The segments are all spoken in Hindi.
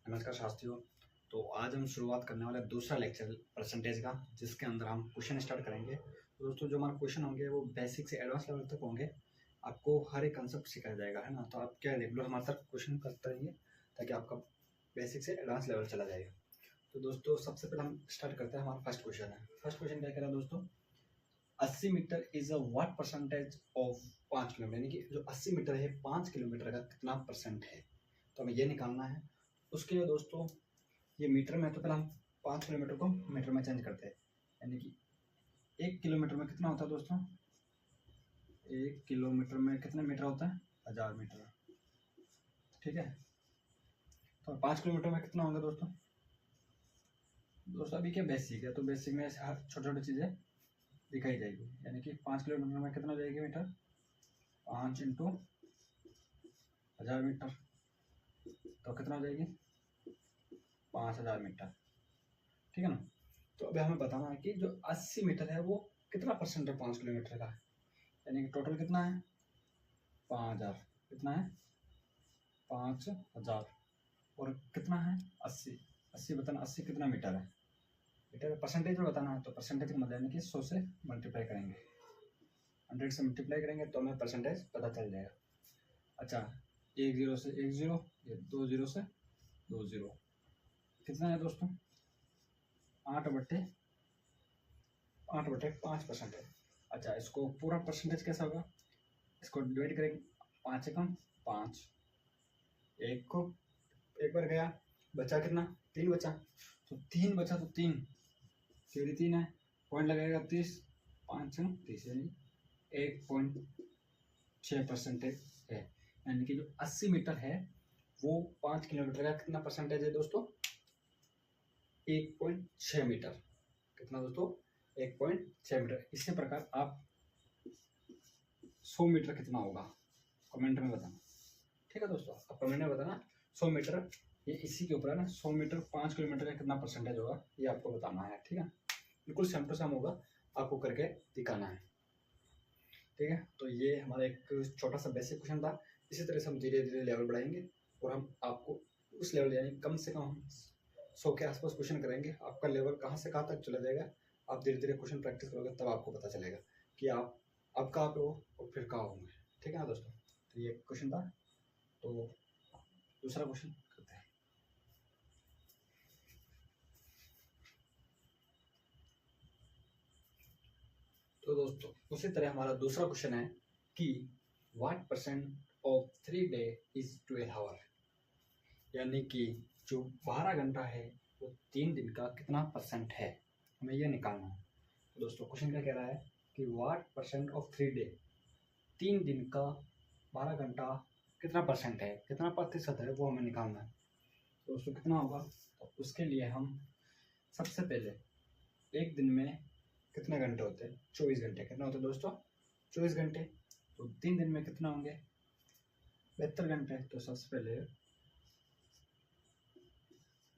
नमस्कार साथियों। तो आज हम शुरुआत करने वाले दूसरा लेक्चर परसेंटेज का, जिसके अंदर हम क्वेश्चन स्टार्ट करेंगे। तो दोस्तों, जो हमारे क्वेश्चन होंगे वो बेसिक से एडवांस लेवल तक होंगे। आपको हर एक कंसेप्ट सिखाया जाएगा, है ना। तो आप क्या रेगुलर हमारे साथ क्वेश्चन करते रहिए ताकि आपका बेसिक से एडवांस लेवल चला जाएगा। तो दोस्तों, सबसे पहले हम स्टार्ट करते हैं। हमारा फर्स्ट क्वेश्चन है। फर्स्ट क्वेश्चन क्या कह रहा है दोस्तों, 80 metre is a what percentage of 5 kilometre, यानी कि जो 80 मीटर है 5 किलोमीटर का कितना परसेंट है। तो हमें ये निकालना है। उसके लिए दोस्तों, ये मीटर में है तो पहले हम 5 किलोमीटर को मीटर में चेंज करते हैं। यानी कि 1 किलोमीटर में कितना होता है दोस्तों, 1 किलोमीटर में कितने मीटर होता है, 1000 मीटर। ठीक है। तो 5 किलोमीटर में कितना होगा दोस्तों। अभी क्या बेसिक है, तो बेसिक में छोटी छोटी चीज़ें दिखाई जाएगी। यानी कि 5 किलोमीटर में कितना जाएगी मीटर, 5 इंटू 1000 मीटर, तो कितना हो जाएगी 5000 मीटर। ठीक है ना। तो अभी हमें बताना है कि जो 80 मीटर है वो कितना परसेंट है 5 किलोमीटर का। यानी कि टोटल कितना है 5000, कितना है 5000, और कितना है 80। 80 बताना, 80 कितना मीटर है, मीटर परसेंटेज में बताना है। तो परसेंटेज का मतलब यानी कि 100 से मल्टीप्लाई करेंगे, 100 से मल्टीप्लाई करेंगे तो हमें परसेंटेज पता चल जाएगा। अच्छा, 1 0 से 1 0, ये 2 0 से 2 0, कितना है दोस्तों 8/5% है। अच्छा, इसको पूरा परसेंटेज कैसा होगा, इसको डिवाइड करेंगे, 5 एकम 5, एक को एक बार गया, बचा कितना 3 बचा, तो 3 बचा तो 3 फिर 3 है, पॉइंट लगेगा 30, 5 30, यानी 1.6% है। यानी कि जो 80 मीटर है वो 5 किलोमीटर का कितना परसेंटेज है दोस्तों, 1.6 मीटर। कितना दोस्तों, 1.6 मीटर। इसी प्रकार आप 100 मीटर कितना होगा कमेंट में बताना। ठीक है दोस्तों, आप कमेंट में बताना 100 मीटर, ये इसी के ऊपर है ना। 100 मीटर 5 किलोमीटर का कितना परसेंटेज होगा ये आपको बताना है। ठीक है, बिल्कुल सेम टू सेम होगा, आपको करके दिखाना है। ठीक है, तो ये हमारा एक छोटा सा बेसिक क्वेश्चन था। इसी तरह से हम धीरे धीरे लेवल बढ़ाएंगे और हम आपको उस लेवल यानी कम से कम 100 के आसपास क्वेश्चन करेंगे। आपका लेवल कहाँ से कहाँ तक चला जाएगा, आप धीरे धीरे क्वेश्चन प्रैक्टिस करोगे तब आपको पता चलेगा कि आप अब कहाँ पे हो और फिर कहाँ होंगे। ठीक है ना दोस्तों, तो ये क्वेश्चन था। तो दूसरा क्वेश्चन करते हैं। तो दोस्तों, उसी तरह हमारा दूसरा क्वेश्चन है कि what percent of 3 day is 12 hour, यानी कि जो 12 घंटा है वो 3 दिन का कितना परसेंट है, हमें यह निकालना है। तो दोस्तों, क्वेश्चन क्या कह रहा है कि व्हाट परसेंट ऑफ 3 डे, 3 दिन का 12 घंटा कितना परसेंट है, कितना प्रतिशत है, वो हमें निकालना है। तो दोस्तों कितना होगा, तो उसके लिए हम सबसे पहले एक दिन में कितने घंटे होते हैं, 24 घंटे। कितना होते हैं दोस्तों, 24 घंटे। तो 3 दिन में कितना होंगे, 72 घंटे। तो सबसे पहले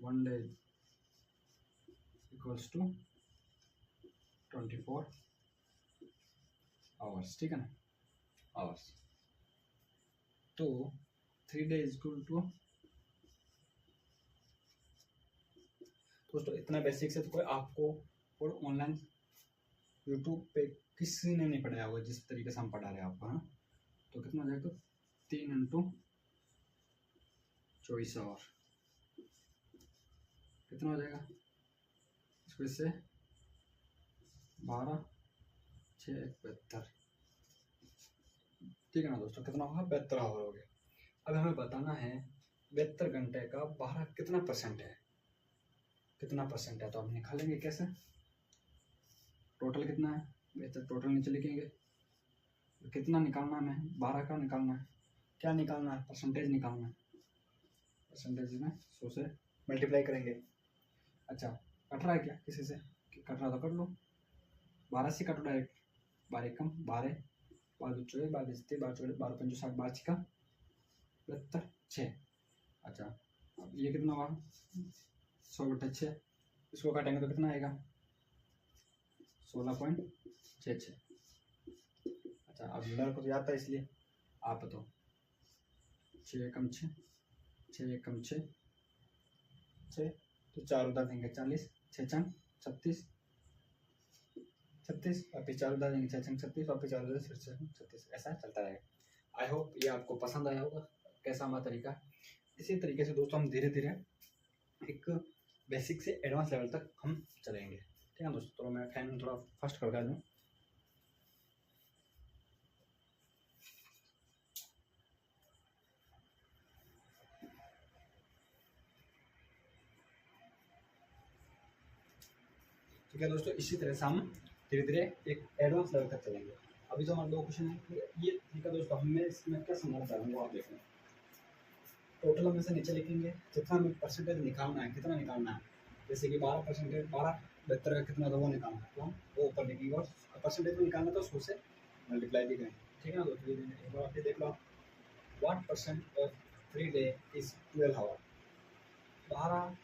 1 डे इक्वल्स टू 24 आवर्स। ठीक है ना, आवर्स। तो 3 डे इक्वल टू, दोस्तों इतना बेसिक से तो कोई आपको और ऑनलाइन यूट्यूब पे किसी ने नहीं पढ़ाया होगा जिस तरीके से हम पढ़ा रहे हैं आपको, हाँ। तो कितना हो जाएगा, तो 3 इंटू 24 आवर, कितना हो जाएगा, इसको इससे 12 6 72। ठीक है ना दोस्तों, कितना होगा 72 आवर हो गया। अब हमें बताना है 72 घंटे का 12 कितना परसेंट है, कितना परसेंट है। तो हम निकालेंगे कैसे, टोटल कितना है, बेहतर टोटल नीचे लिखेंगे। तो कितना निकालना है हमें, 12 का निकालना है। क्या निकालना है, परसेंटेज निकालना है। परसेंटेज में 100 से मल्टीप्लाई करेंगे। अच्छा, कट रहा है क्या किसी से, कट रहा तो कर लो, 12 से काटो डायरेक्ट, 12 कम 12, 12 24, 12 24, 12 25 60, 12 का 72 6। अच्छा, अब ये कितना हुआ 100/6, इसको काटेंगे तो कितना आएगा 16.66। अच्छा, अब मिलर को तो याद था इसलिए आप बताओ, 6 एकम 6, 6 एकम 6, 6, तो 4 उधर देंगे 40, 6 छंग 36, 36 और फिर 4 उधर देंगे 6 छंग 36 और फिर 4 उधर 36, ऐसा चलता रहेगा। आई होप ये आपको पसंद आया होगा कैसा हमारा तरीका। इसी तरीके से दोस्तों हम धीरे धीरे एक बेसिक से एडवांस लेवल तक हम चलेंगे। ठीक है दोस्तों, तो मैं फैन थोड़ा फास्ट करवा दूँ। ठीक है दोस्तों, इसी तरह से हम धीरे धीरे एक एडवांस लेवल तक चलेंगे। अभी तो हमारे 2 क्वेश्चन है ये। ठीक है दोस्तों, हमें इसमें क्या समझना चाहूँगा आप देखें। टोटल हम इसे नीचे लिखेंगे, जितना हमें परसेंटेज निकालना है, कितना निकालना है, जैसे कि 12%, 12 का कितना था वो निकालना है, तो हम वो ऊपर लिखेंगे और परसेंटेज में निकालना तो 100 से मल्टीप्लाई भी करेंगे। ठीक है ना दोस्तों, एक बार आप देख लो, 1% ऑफ 3 डे इज 12 आवर, 12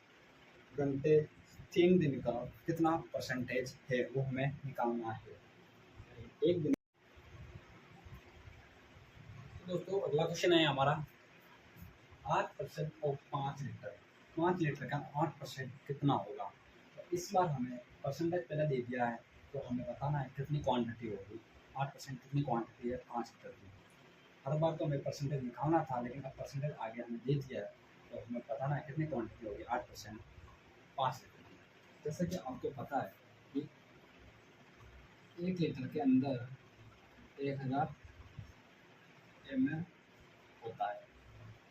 घंटे 3 दिन का कितना परसेंटेज है वो हमें निकालना है एक दिन। तो दोस्तों अगला क्वेश्चन है हमारा 8% ऑफ 5 लीटर, 5 लीटर का 8% कितना होगा। तो इस बार हमें परसेंटेज पहले दे दिया है, तो हमें बताना है कितनी क्वांटिटी होगी। 8% कितनी क्वांटिटी है 5 लीटर की। हर बार तो हमें परसेंटेज निकालना था, लेकिन अब परसेंटेज आगे हमें दे दिया है, तो हमें बताना है कितनी क्वांटिटी होगी 8% 5 लीटर की। जैसे कि आपको पता है कि 1 लीटर के अंदर 1000 ml होता है।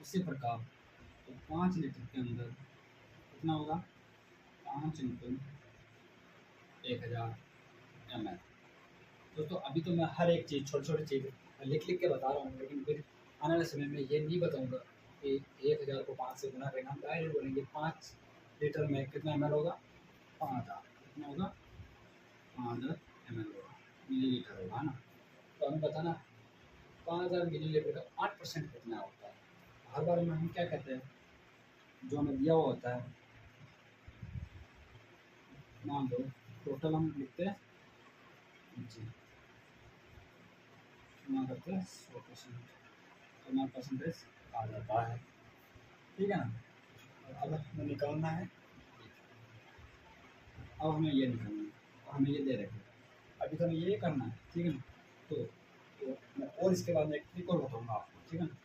उसी प्रकार तो 5 लीटर के अंदर कितना होगा, 5 इंटू 1000 ml। दोस्तों अभी तो मैं हर एक चीज़ छोटी छोटी चीज़ लिख के बता रहा हूँ, लेकिन फिर आने वाले समय में ये नहीं बताऊँगा कि 1000 को 5 से गुना करेंगे। हम डायरेक्ट बोलेंगे 5 लीटर में कितना ml होगा, 5000। कितना होगा, 5000 ml होगा, मिलीलीटर होगा ना। तो हमें बताना 5000 मिलीलीटर का 8% कितना होता है। हर बार में हम क्या कहते हैं, जो हमें दिया हुआ होता है, मान लो टोटल हम लिखते हैं जी, कितना करते हैं 100%, तो हमारा परसेंटेज आ जाता है। ठीक है ना। अब हमें निकालना है, अब हमें ये निकालना है, हमें ये दे रखे, अभी तो हमें ये करना है। ठीक है ना। तो मैं और इसके बाद में एक ट्रिक और बताऊँगा आपको। ठीक है ना।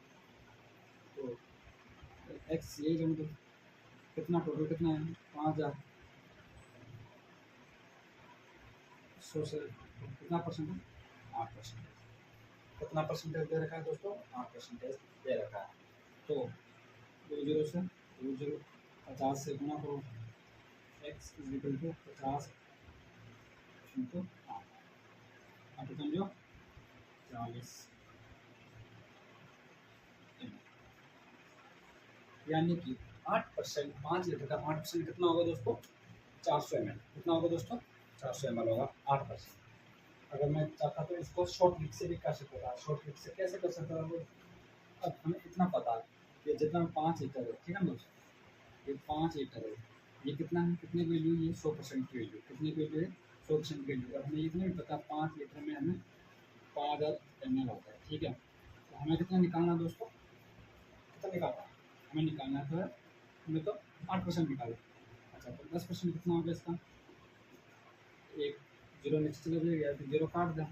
तो एक्स यही जो मतलब कितना टोटल कितना है, 5000, 100 से कितना परसेंट है, 8%। कितना परसेंटेज दे रखा है दोस्तों, 8% दे रखा है। तो 2 जीरो से 2 जीरो 50 से गुना करो, X is equal to 50 into 8 समझो 40, यानी कि 8%, 5 लीटर का 8% कितना होगा दोस्तों, 400 ml। कितना होगा दोस्तों, 400 ml होगा 8%। अगर मैं चाहता तो इसको शॉर्ट ट्रिक से भी कर सकता था। शॉर्ट ट्रिक से कैसे कर सकता था, अब हमें इतना पता है कि जितना 5 लीटर है, ठीक है ना दोस्तों, ये 5 लीटर है, ये कितना है, कितने की वैल्यू, ये 100% की वैल्यू, कितनी की वैल्यू है 100% की वैल्यू। अब हमें इतना भी पता 5 लीटर में हमें 5000 ml होता है। ठीक है, तो हमें कितना निकालना दोस्तों, कितना निकालना है, हमें निकालना है, तो हमें तो 8% निकाला। अच्छा, तो 10% कितना होगा इसका, एक जीरो नीचे चले जाएगा, तो जीरो काट दें,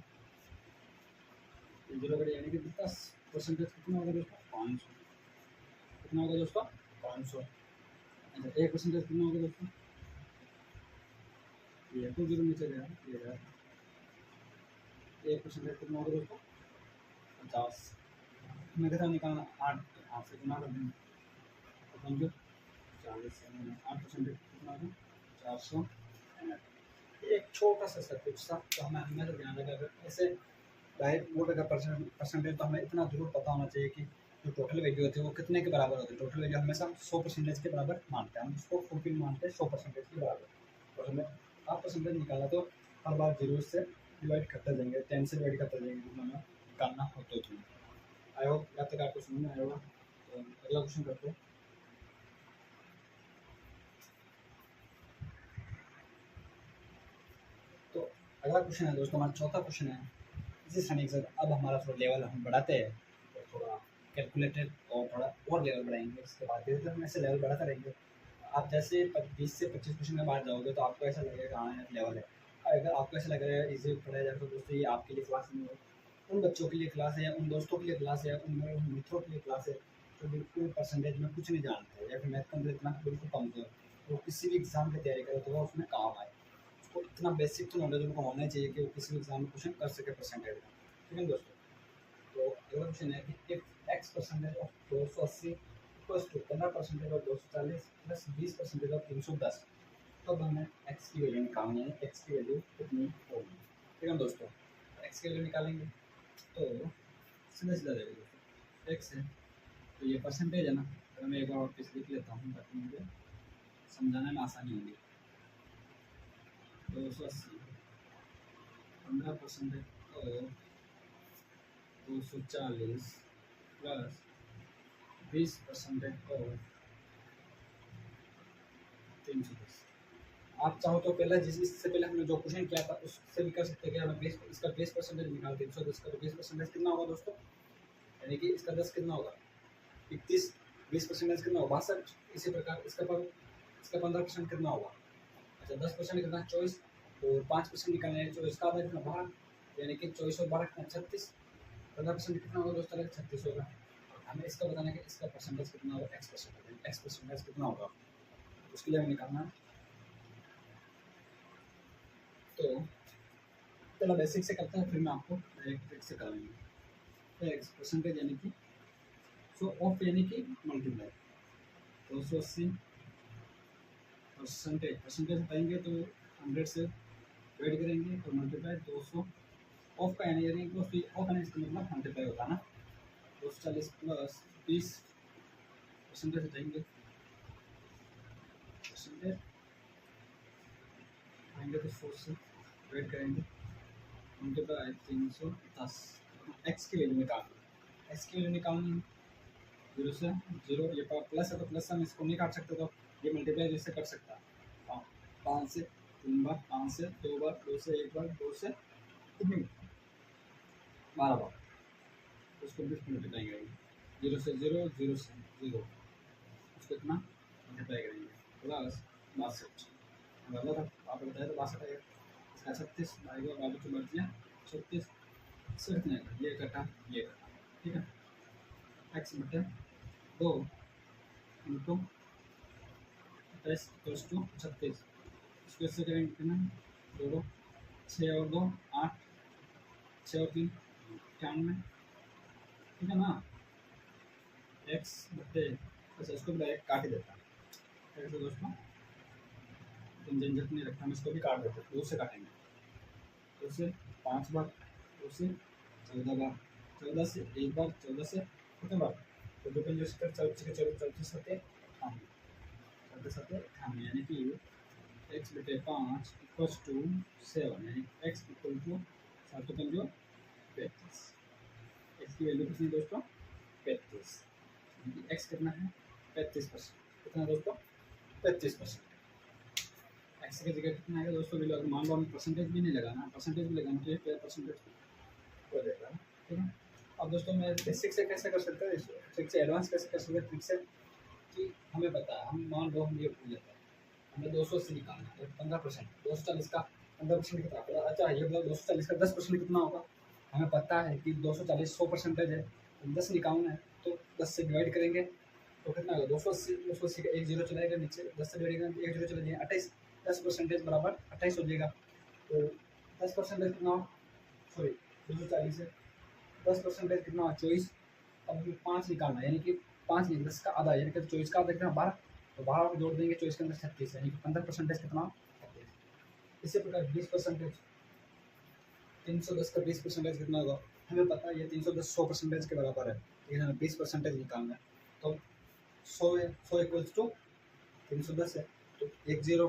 जीरो कट, यानी कि 10% कितना होगा दोस्तों, 500। कितना होगा दोस्तों, 500। अच्छा, 1% कितना होगा दोस्तों, ये तो जीरो नीचे गया, ये गया। 1% कितना होगा दोस्तों, 50। हमें कितना निकालना, 8 से गुना कर देंगे, तो समझो 40 8% कितना होगा, 400 ml। एक छोटा सा सर्किट सा, तो हमें हमें तो ध्यान रखा, अगर ऐसे डायरेक्ट वो का परसेंटेज, तो हमें इतना जरूर पता होना चाहिए कि जो टोटल वैल्यू होती है वो कितने के बराबर होती है। टोटल वैल्यू हमेशा 100% के बराबर मानते हैं, हम उसको फुलफिल मानते हैं 100% के बराबर। और हमें 8% निकाला, तो हर बार जीरो से डिवाइड करते जाएंगे, 10 से डिवाइड करते जाएंगे, जितना हमें निकालना हो तो। आई होप जब तक आपको समझ में आया होगा। तो अगला क्वेश्चन करते हैं। तो अगला क्वेश्चन है दोस्तों, हमारा चौथा क्वेश्चन है, इसी श्रेणी से अब हमारा थोड़ा लेवल हम बढ़ाते हैं, तो थोड़ा कैलकुलेटेड और थोड़ा और लेवल बढ़ाएंगे। इसके बाद धीरे धीरे हम ऐसे लेवल बढ़ाते रहेंगे। आप जैसे 20 से 25 क्वेश्चन के बाद जाओगे तो आपको ऐसा लगेगा हाँ यार लेवल है। अगर आपको ऐसा लग रहा है इजी पढ़ाया जाए तो दोस्तों ये आपके लिए क्लास नहीं है, उन बच्चों के लिए क्लास है, उन दोस्तों के लिए क्लास है, उन मेरे मित्रों के लिए क्लास है तो बिल्कुल परसेंटेज में कुछ नहीं जानते या फिर मैथ का इतना बिल्कुल कमजोर, वो किसी भी एग्ज़ाम की तैयारी करे तो वो उसमें काम आए। उसको इतना बेसिक तो नॉलेज उनको होना चाहिए कि वो किसी भी एग्ज़ाम में क्वेश्चन कर सके परसेंटेज में। ठीक है दोस्तों, तो अगला क्वेश्चन है कि if X percentage of 280 equals to 15% of 240 plus 20% of 310, तब हमें एक्स की वैल्यू निकालनी है। एक्स की वैल्यू कितनी होगी? ठीक है दोस्तों, एक्स की वैल्यू निकालेंगे तो सीधा सीधा देखो दोस्तों, एक्स है तो ये परसेंटेज है ना, तो मैं एक बार वापस लिख लेता हूँ ताकि मुझे समझाने में आसानी होगी। 280 15% और 240 प्लस 20% और 310। आप चाहो तो पहले जिस इससे पहले हमने जो क्वेश्चन किया था उससे भी कर सकते हैं कि हमें बेस इसका 20% निकाल 310 का, तो 20% कितना होगा दोस्तों, यानी कि इसका 10 कितना होगा 31, 20% कितना होगा 62। इसी प्रकार इसका 15% कितना होगा, अच्छा 10% कितना 24 और 5% निकालना है 24 का आधा कितना 12, यानी कि 24 और 12 कितना 36। 15% कितना होगा दोस्तों 36 होगा। हमें इसका बताना है कि इसका परसेंटेज कितना होगा, एक्स परसेंटेज कितना होगा, उसके लिए हमें निकालना है। तो पहला बेसिक से करते हैं फिर मैं आपको ट्रिक से कराऊंगी। एक्स परसेंटेज यानी कि सो ऑफ यानी कि मल्टीप्लाई 280 परसेंटेज हटाएंगे तो 100 से डिवाइड करेंगे और मल्टीप्लाई 200 ऑफ का यानी कि ऑफ यानी इसका मतलब मल्टीप्लाई होता है ना। 240 प्लस 20% हटाएंगे, परसेंटेज आएंगे तो 100 से डिवाइड करेंगे मल्टीप्लाई 310। एक्स की वैल्यू निकालनी, एक्स की वैल्यू निकालनी 0 से 0, ये प्लस है तो प्लस हम इसको नहीं काट सकते तो ये मल्टीप्लाई जैसे कर सकता है 5 से 3 बार, 5 से 2 बार, 2 से 1 बार, 2 से कितनी 12 बार, उसको भी मल्टीप्लाई करेंगे 0 से 0, 0 से 0, उसको इतना मल्टीप्लाई करेंगे प्लस 62। गलत है आपको बताया तो 62 आएगा, इसका 36 आएगा, बाबू तो बढ़ गया 36 से कितना आएगा, ये कटा ये कटा। ठीक है, एक्स बटे 2 इंटू 28 प्लस 2 36, इसको इससे करेंगे कितना 2 6 और 2 8, 6 और 3 91। ठीक है ना, एक्स बटे, अच्छा इसको भी डायरेक्ट काट ही देता है ऐसे दोस्तों, झंझट नहीं रखता, हम इसको भी काट देते हैं, 2 से काटेंगे, 2 से 5 बार, 2 से 14 बार, 14 से 1 बार, 14 से कितने बार, तो 2 पंजे से 34 सत्ते 58, यानी कि एक्स बटे 5 इक्वल्स टू 7, यानी एक्स इक्वल टू 7 पंजो 35। एक्स की वैल्यू कितनी दोस्तों 35, एक्स कितना है 35%, कितना दोस्तों 35%। एक्स की जगह कितना आएगा दोस्तों वैल्यू, अगर मान लो हमें परसेंटेज भी नहीं लगाना, परसेंटेज भी लगाना चाहिए तो परसेंटेज हो जाएगा। ठीक है, अब दोस्तों मैं बेसिक से कैसे कर सकते हैं, ट्रिक से एडवांस कैसे कर सकते हैं, ट्रिक से कि हमें पता है, हम मान लो हम ये भूल जाते हैं, हमें 280 निकालना है, 15% 240 का 15% कितना होगा, अच्छा ये मतलब 240 का 10% कितना होगा, हमें पता है कि 240 100% है, तो 10 निकालना है तो 10 से डिवाइड करेंगे तो कितना होगा 280 का 1 जीरो चलाएगा नीचे, 10 से डिवाइड करेंगे 1 जीरो चला जाएगा 28, 10% बराबर 28 हो जाएगा। तो 10% कितना, सॉरी 240 है 10% कितना हुआ 24, अब हमें 5 निकालना है, यानी कि 5 नहीं 10 का आधा, यानी कि 24 का आधा कितना 12, तो 12 को जोड़ देंगे 24 के अंदर 36, यानी कि 15% कितना 36। इसी प्रकार 20% 310 का 20% कितना होगा, हमें पता है ये 310 100% के बराबर है, लेकिन हमें 20% निकालना है, तो 100 है, 100 इक्वल्स टू 310 है, तो 1 जीरो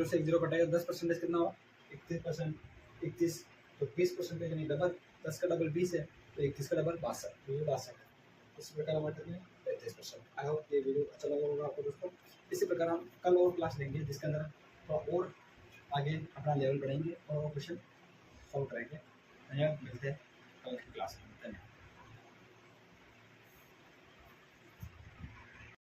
से 1 जीरो कटेगा, 10% कितना हुआ 31%, 31 तो 20% यानी डबल, 10 का डबल 20 है तो 31 का डबल 62, तो ये 62 है। इस प्रकार हमारे में 35%। आई होप ये वीडियो अच्छा लगा होगा आपको दोस्तों। इसी प्रकार हम कल और क्लास लेंगे जिसके अंदर थोड़ा और आगे अपना लेवल बढ़ाएंगे और क्वेश्चन सॉल्व करेंगे। धन्यवाद, मिलते हैं कल की क्लास में, धन्यवाद।